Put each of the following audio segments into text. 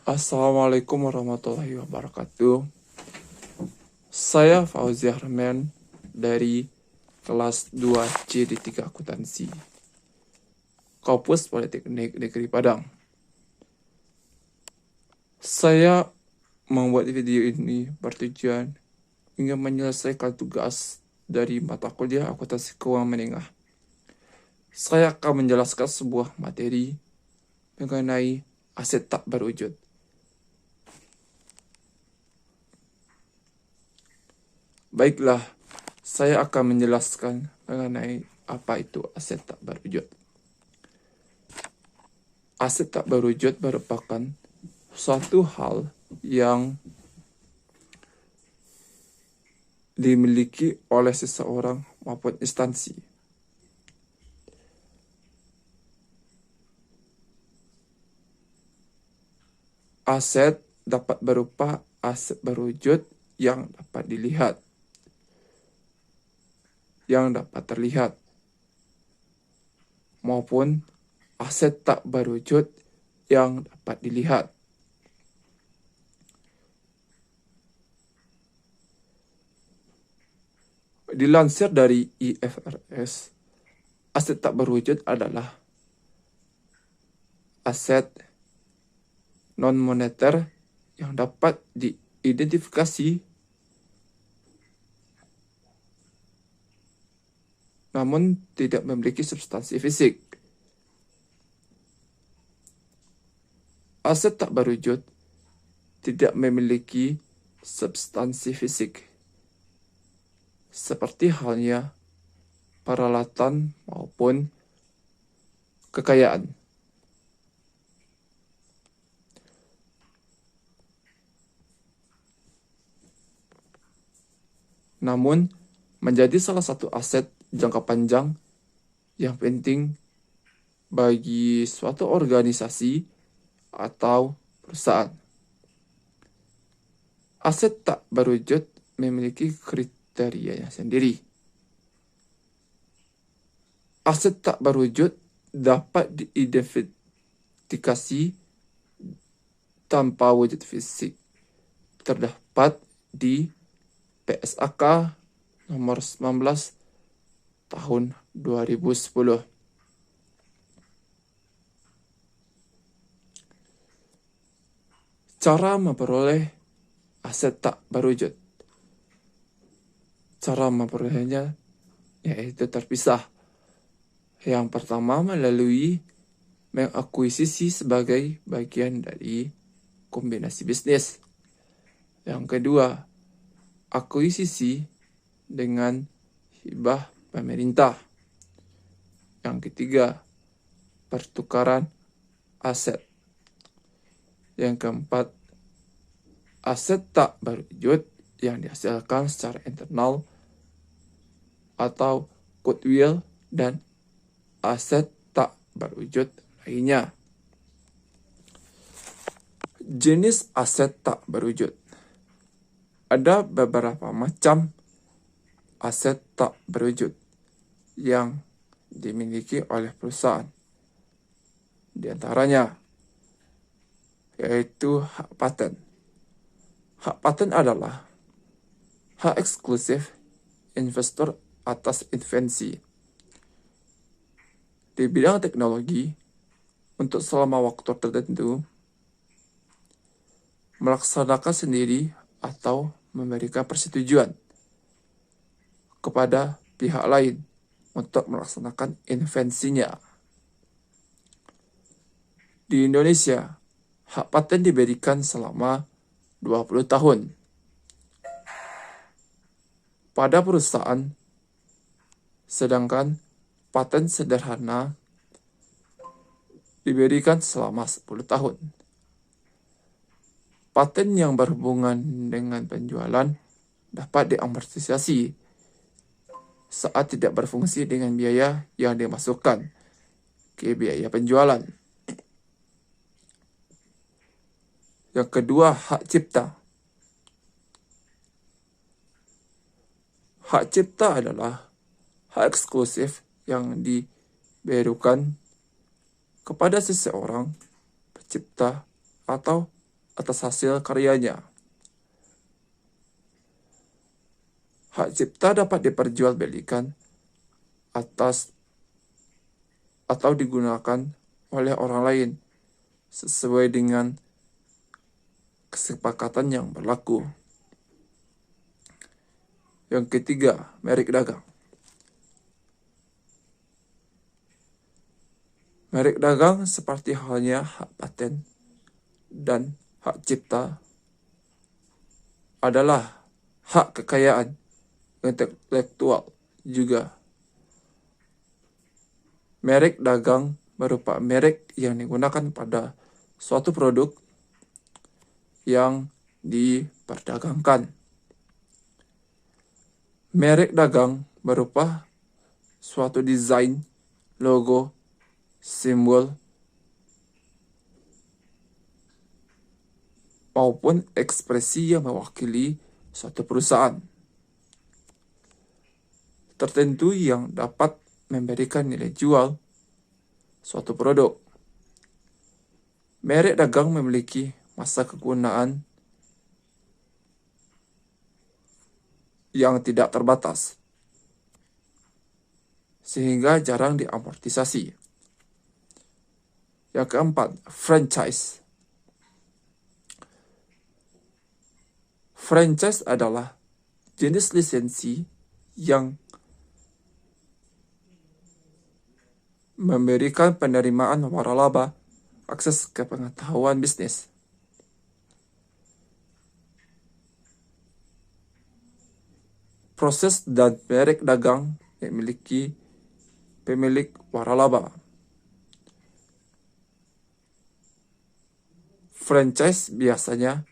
Assalamualaikum warahmatullahi wabarakatuh. Saya Fauzi Harman dari kelas 2C di 3 Akuntansi, Kampus Politeknik Negeri Padang. Saya membuat video ini bertujuan ingin menyelesaikan tugas dari mata kuliah Akuntansi Keuangan Menengah. Saya akan menjelaskan sebuah materi mengenai aset tak berwujud. Baiklah, saya akan menjelaskan mengenai apa itu aset tak berwujud. Aset tak berwujud merupakan suatu hal yang dimiliki oleh seseorang maupun instansi. Aset dapat berupa aset berwujud yang dapat dilihat, yang dapat terlihat, maupun aset tak berwujud yang dapat dilihat. Dilansir dari IFRS, aset tak berwujud adalah aset non-moneter yang dapat diidentifikasi namun tidak memiliki substansi fisik. Aset tak berwujud tidak memiliki substansi fisik, seperti halnya peralatan maupun kekayaan. Namun, menjadi salah satu aset jangka panjang yang penting bagi suatu organisasi atau perusahaan. Aset tak berwujud memiliki kriterianya sendiri. Aset tak berwujud dapat diidentifikasi tanpa wujud fisik. Terdapat di PSAK nomor 19 tahun 2010. Cara memperoleh aset tak berwujud. Cara memperolehnya yaitu terpisah. Yang pertama melalui mengakuisisi sebagai bagian dari kombinasi bisnis. Yang kedua, akuisisi dengan hibah pemerintah. Yang ketiga, pertukaran aset. Yang keempat, aset tak berwujud yang dihasilkan secara internal atau goodwill dan aset tak berwujud lainnya. Jenis aset tak berwujud. Ada beberapa macam aset tak berwujud yang dimiliki oleh perusahaan. Di antaranya yaitu hak paten. Hak paten adalah hak eksklusif investor atas invensi di bidang teknologi untuk selama waktu tertentu, melaksanakan sendiri atau memberikan persetujuan kepada pihak lain untuk melaksanakan invensinya. Di Indonesia, hak paten diberikan selama 20 tahun. Pada perusahaan, sedangkan paten sederhana diberikan selama 10 tahun. Paten yang berhubungan dengan penjualan dapat diamortisasi saat tidak berfungsi dengan biaya yang dimasukkan ke biaya penjualan. Yang kedua, hak cipta. Hak cipta adalah hak eksklusif yang diberikan kepada seseorang pencipta atau atas hasil karyanya. Hak cipta dapat diperjualbelikan atas atau digunakan oleh orang lain sesuai dengan kesepakatan yang berlaku. Yang ketiga, merek dagang. Merek dagang seperti halnya hak paten dan hak cipta adalah hak kekayaan intelektual juga. Merek dagang berupa merek yang digunakan pada suatu produk yang diperdagangkan. Merek dagang berupa suatu desain, logo, simbol, maupun ekspresi yang mewakili suatu perusahaan tertentu yang dapat memberikan nilai jual suatu produk. Merek dagang memiliki masa kegunaan yang tidak terbatas, sehingga jarang diamortisasi. Yang keempat, franchise. Franchise adalah jenis lisensi yang memberikan penerimaan waralaba akses ke pengetahuan bisnis. Proses dan merek dagang yang memiliki pemilik waralaba. Franchise biasanya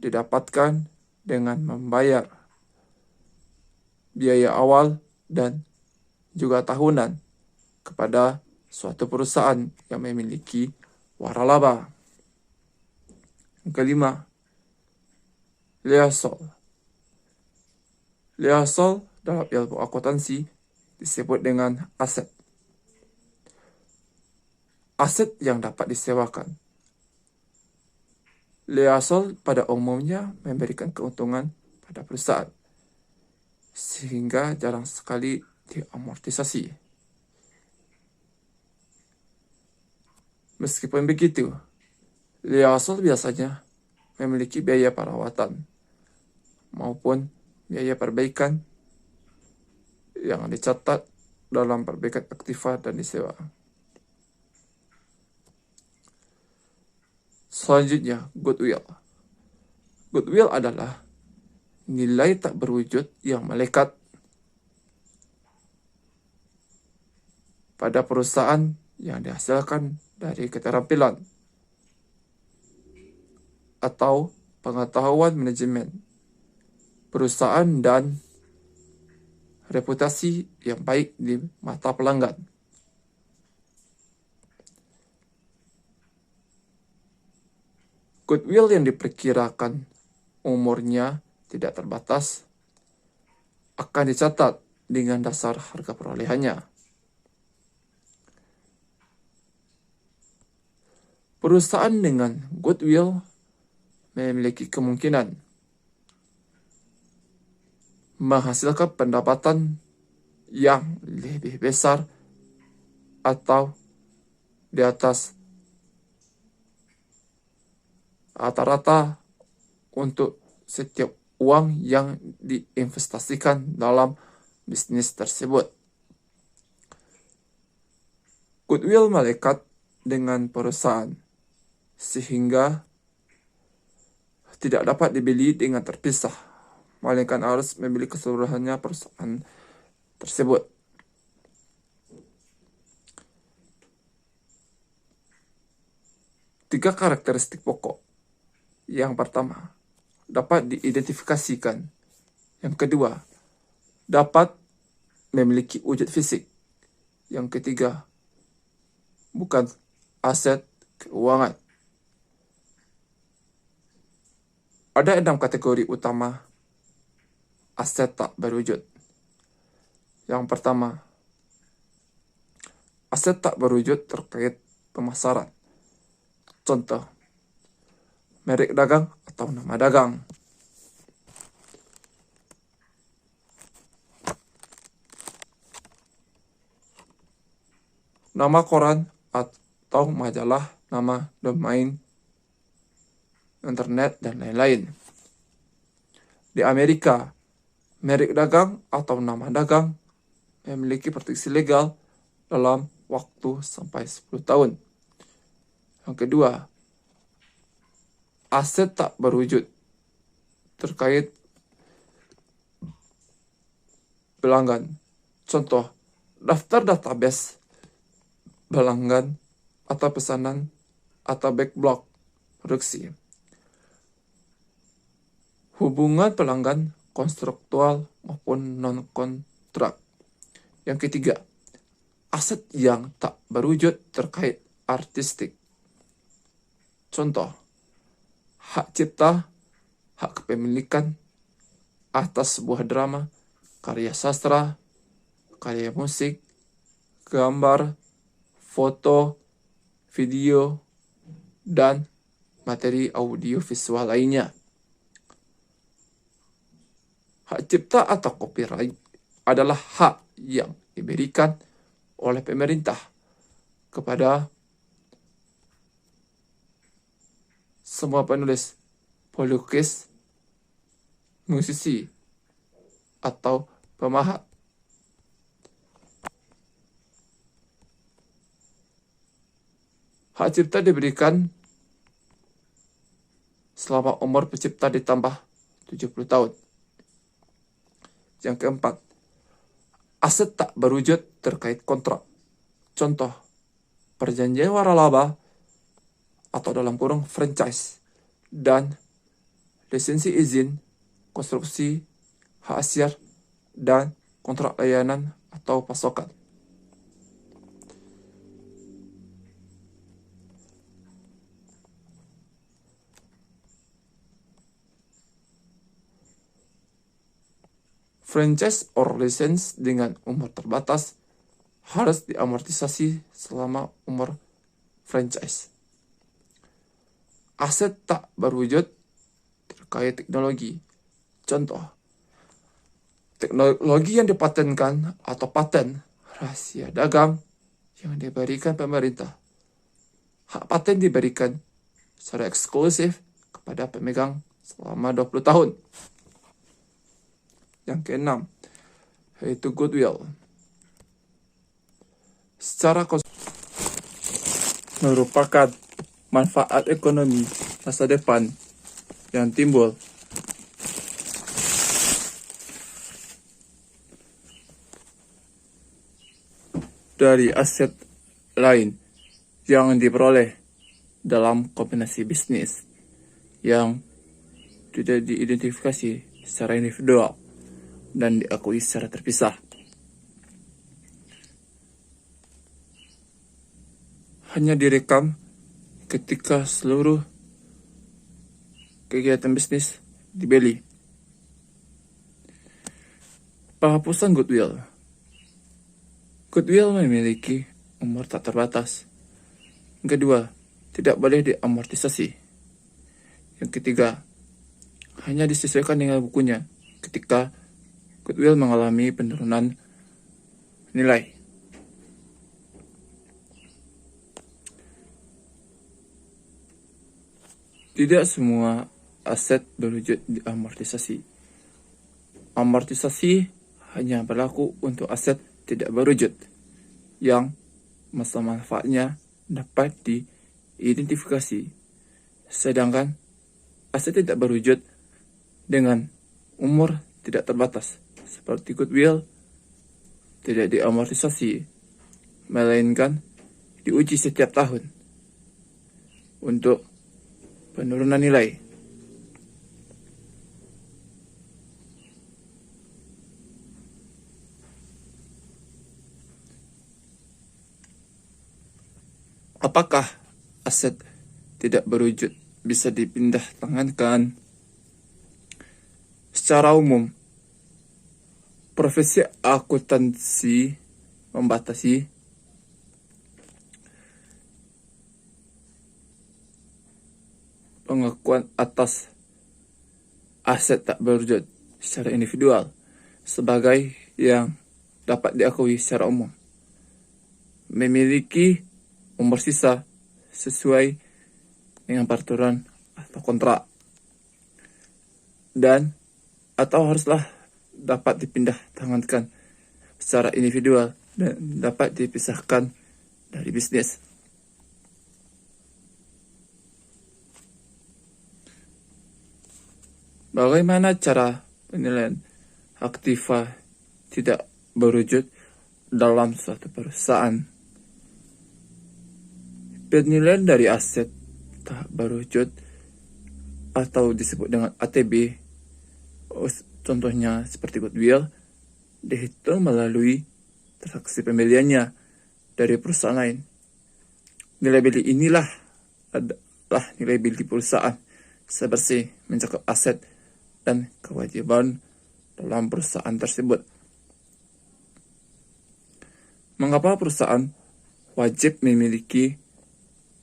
didapatkan dengan membayar biaya awal dan juga tahunan kepada suatu perusahaan yang memiliki waralaba. Yang kelima, liaison. Liaison dalam ilmu akuntansi disebut dengan aset. Aset yang dapat disewakan. Liaison pada umumnya memberikan keuntungan pada perusahaan, sehingga jarang sekali diamortisasi. Meskipun begitu, liaison biasanya memiliki biaya perawatan maupun biaya perbaikan yang dicatat dalam perbaikan aktiva dan disewa. Selanjutnya, goodwill. Goodwill adalah nilai tak berwujud yang melekat pada perusahaan yang dihasilkan dari keterampilan atau pengetahuan manajemen perusahaan dan reputasi yang baik di mata pelanggan. Goodwill yang diperkirakan umurnya tidak terbatas akan dicatat dengan dasar harga perolehannya. Perusahaan dengan goodwill memiliki kemungkinan menghasilkan pendapatan yang lebih besar atau di atas rata-rata untuk setiap uang yang diinvestasikan dalam bisnis tersebut. Goodwill melekat dengan perusahaan, sehingga tidak dapat dibeli dengan terpisah, melainkan harus membeli keseluruhannya perusahaan tersebut. Tiga karakteristik pokok. Yang pertama, dapat diidentifikasikan. Yang kedua, dapat memiliki wujud fisik. Yang ketiga, bukan aset keuangan. Ada 6 kategori utama aset tak berwujud. Yang pertama, aset tak berwujud terkait pemasaran. Contoh, merek dagang atau nama dagang. Nama koran atau majalah, nama domain internet, dan lain-lain. Di Amerika, merek dagang atau nama dagang memiliki proteksi legal dalam waktu sampai 10 tahun. Yang kedua, aset tak berwujud terkait pelanggan. Contoh, daftar database pelanggan atau pesanan atau backlog produksi. Hubungan pelanggan kontraktual maupun non-kontrak. Yang ketiga, aset yang tak berwujud terkait artistik. Contoh, hak cipta, hak kepemilikan atas sebuah drama, karya sastra, karya musik, gambar, foto, video, dan materi audio visual lainnya. Hak cipta atau copyright adalah hak yang diberikan oleh pemerintah kepada semua penulis, pelukis, musisi, atau pemahat. Hak cipta diberikan selama umur pencipta ditambah 70 tahun. Yang keempat, aset tak berwujud terkait kontrak. Contoh, perjanjian waralaba atau dalam kurung franchise dan lisensi izin, konstruksi, hak siar, dan kontrak layanan atau pasokan. Franchise or license dengan umur terbatas harus diamortisasi selama umur franchise. Aset tak berwujud terkait teknologi. Contoh, teknologi yang dipatenkan atau paten rahasia dagang yang diberikan pemerintah. Hak paten diberikan secara eksklusif kepada pemegang selama 20 tahun. Yang keenam, yaitu goodwill. Secara merupakan manfaat ekonomi masa depan yang timbul dari aset lain yang diperoleh dalam kombinasi bisnis yang tidak diidentifikasi secara individual dan diakui secara terpisah. Hanya direkam ketika seluruh kegiatan bisnis dibeli. Penghapusan goodwill. Goodwill memiliki umur tak terbatas. Yang kedua, tidak boleh diamortisasi. Yang ketiga, hanya disesuaikan dengan bukunya ketika goodwill mengalami penurunan nilai. Tidak semua aset berwujud diamortisasi. Amortisasi hanya berlaku untuk aset tidak berwujud yang masa manfaatnya dapat diidentifikasi. Sedangkan aset tidak berwujud dengan umur tidak terbatas seperti goodwill tidak diamortisasi, melainkan diuji setiap tahun untuk penurunan nilai. Apakah aset tidak berwujud bisa dipindah tangankan? Secara umum, profesi akuntansi membatasi pengakuan atas aset tak berwujud secara individual sebagai yang dapat diakui secara umum, memiliki umur sisa sesuai dengan peraturan atau kontrak, dan atau haruslah dapat dipindah tangankan secara individual dan dapat dipisahkan dari bisnis. Bagaimana cara penilaian aktiva tidak berwujud dalam suatu perusahaan? Penilaian dari aset tak berwujud atau disebut dengan ATB, contohnya seperti goodwill, dihitung melalui transaksi pembeliannya dari perusahaan lain. Nilai beli inilah adalah nilai beli perusahaan sebersih mencakup aset dan kewajiban dalam perusahaan tersebut. Mengapa perusahaan wajib memiliki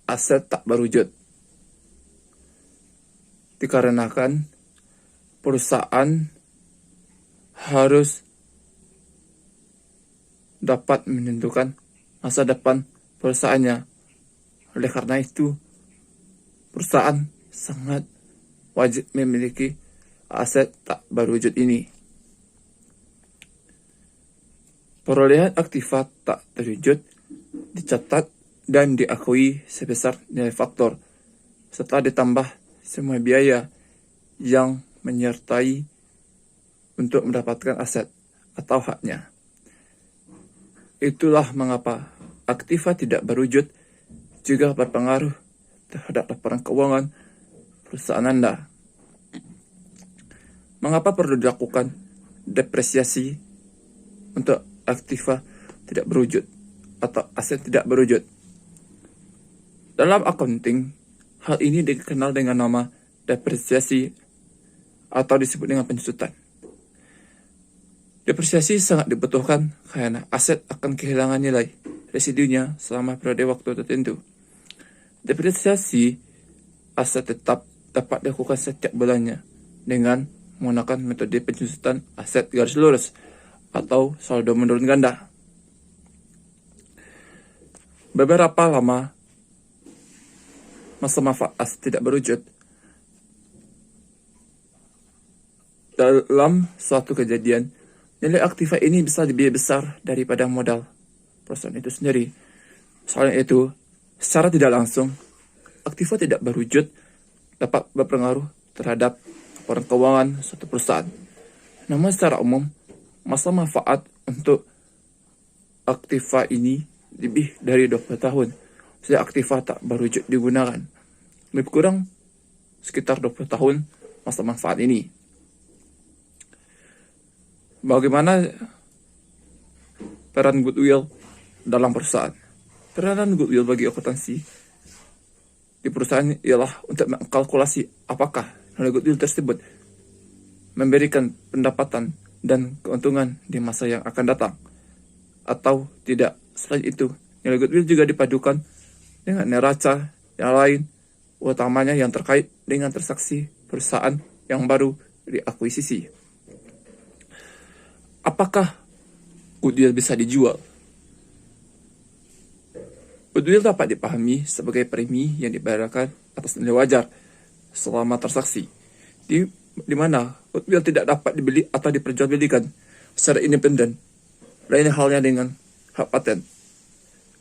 aset tak berwujud? Dikarenakan perusahaan harus dapat menentukan masa depan perusahaannya. Oleh karena itu, perusahaan sangat wajib memiliki aset tak berwujud ini. Perolehan aktiva tak terwujud dicatat dan diakui sebesar nilai faktor, serta ditambah semua biaya yang menyertai untuk mendapatkan aset atau haknya. Itulah mengapa aktiva tidak berwujud juga berpengaruh terhadap laporan keuangan perusahaan Anda. Mengapa perlu dilakukan depresiasi untuk aktiva tidak berwujud atau aset tidak berwujud? Dalam accounting, hal ini dikenal dengan nama depresiasi atau disebut dengan penyusutan. Depresiasi sangat dibutuhkan karena aset akan kehilangan nilai residunya selama periode waktu tertentu. Depresiasi aset tetap dapat dilakukan setiap bulannya dengan menggunakan metode penyusutan aset garis lurus atau saldo menurun ganda. Beberapa lama masa manfaat aset tidak berwujud. Dalam suatu kejadian, nilai aktiva ini bisa lebih besar daripada modal perusahaan itu sendiri. Soalnya itu, secara tidak langsung, aktiva tidak berwujud dapat berpengaruh terhadap laporan keuangan suatu perusahaan. Namun secara umum, masa manfaat untuk aktiva ini lebih dari 20 tahun. Sejak aktiva tak berwujud digunakan. Lebih kurang sekitar 20 tahun masa manfaat ini. Bagaimana peran goodwill dalam perusahaan? Peranan goodwill bagi akuntansi di perusahaan ialah untuk mengkalkulasi apakah nilai goodwill tersebut memberikan pendapatan dan keuntungan di masa yang akan datang atau tidak. Selain itu, nilai goodwill juga dipadukan dengan neraca yang lain, utamanya yang terkait dengan transaksi perusahaan yang baru diakuisisi. Apakah goodwill bisa dijual? Goodwill dapat dipahami sebagai premi yang dibayarkan atas nilai wajar selama transaksi, di mana goodwill tidak dapat dibeli atau diperjualbelikan secara independen. Lain halnya dengan hak paten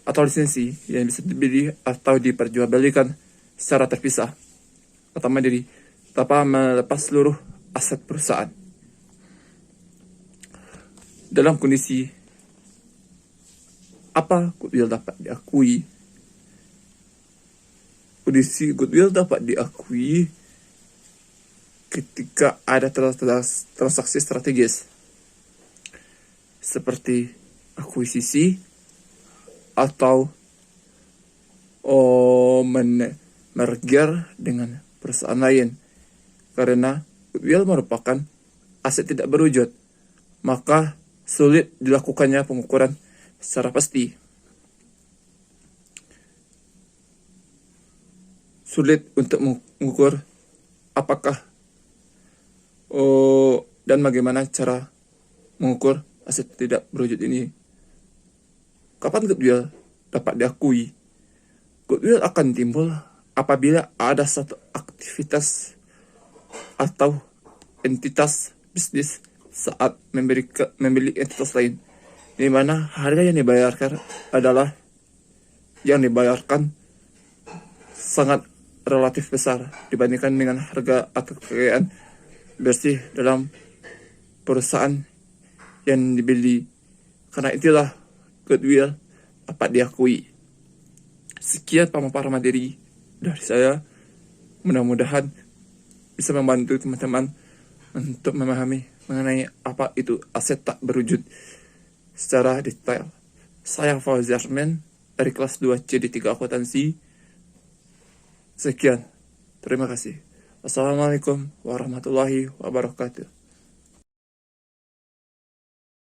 atau lisensi yang bisa dibeli atau diperjualbelikan secara terpisah atau mandiri tanpa melepas seluruh aset perusahaan. Dalam kondisi apa goodwill dapat diakui? Kondisi goodwill dapat diakui ketika ada transaksi strategis seperti akuisisi atau merger dengan perusahaan lain. Karena goodwill merupakan aset tidak berwujud, maka sulit dilakukannya pengukuran secara pasti. Sulit untuk mengukur apakah dan bagaimana cara mengukur aset tidak berwujud ini. Kapan goodwill dapat diakui? Goodwill akan timbul apabila ada satu aktivitas atau entitas bisnis saat membeli entitas lain, di mana harga yang dibayarkan sangat relatif besar dibandingkan dengan harga atau kekayaan bersih dalam perusahaan yang dibeli. Karena itulah goodwill dapat diakui. Sekian pemaparan materi dari saya. Mudah-mudahan bisa membantu teman-teman untuk memahami mengenai apa itu aset tak berwujud secara detail. Saya Fauzi Armen dari kelas 2 CD3 Akuntansi. Sekian. Terima kasih. Wassalamualaikum warahmatullahi wabarakatuh.